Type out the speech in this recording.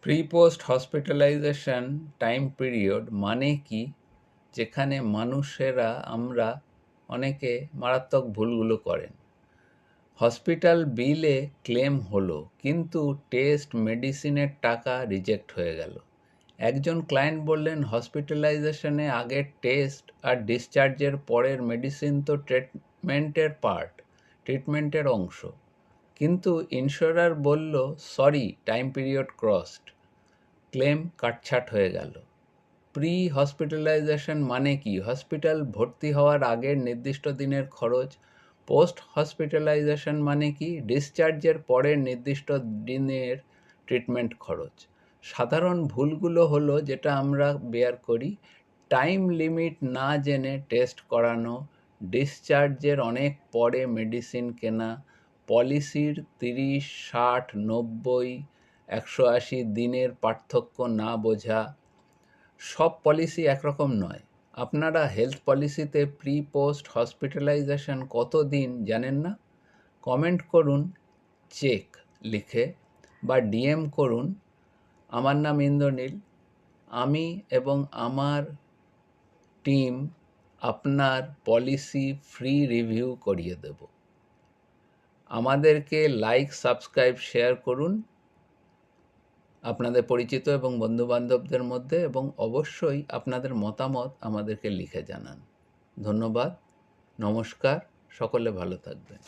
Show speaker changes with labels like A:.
A: Pre post hospitalisation time period মানে কি, যেখানে আমরা অনেকে মারাত্মক ভুলগুলো করেন। হসপিটাল বিলে ক্লেম হলো, কিন্তু টেস্ট মেডিসিনের টাকা রিজেক্ট হয়ে গেল। একজন ক্লায়েন্ট বললেন, হসপিটালাইজেশনে আগের টেস্ট আর ডিসচার্জের পরের মেডিসিন তো ট্রিটমেন্টের অংশ। কিন্তু ইন্স্যুরার বলল, sorry, time period crossed. Claim কাটছাট হয়ে গেল। প্রি হসপিটালাইজেশন মানে কি? হসপিটাল ভর্তি হওয়ার আগের নির্দিষ্ট দিনের খরচ। পোস্ট হসপিটালাইজেশন মানে কি? ডিসচার্জের পরের নির্দিষ্ট দিনের ট্রিটমেন্ট খরচ। সাধারণ ভুলগুলো হলো, যেটা আমরা বেয়ার করি: টাইম লিমিট না জেনে টেস্ট করানো, ডিসচার্জের অনেক পরে মেডিসিন কেনা, পলিসির 30, 60, 90, 180 দিনের পার্থক্য না বোঝা। সব পলিসি একরকম নয়। আপনারা হেলথ পলিসিতে প্রি পোস্ট হসপিটালাইজেশন কত দিন জানেন না? কমেন্ট করুন চেক লিখে, বা ডিএম করুন। আমার নাম ইন্দ্রনীল। আমি এবং আমার টিম আপনার পলিসি ফ্রি রিভিউ করিয়ে দেব। আমাদেরকে লাইক, সাবস্ক্রাইব, শেয়ার করুন আপনাদের পরিচিত এবং বন্ধুবান্ধবদের মধ্যে, এবং অবশ্যই আপনাদের মতামত আমাদেরকে লিখে জানান। ধন্যবাদ, নমস্কার, সকলে ভালো থাকবেন।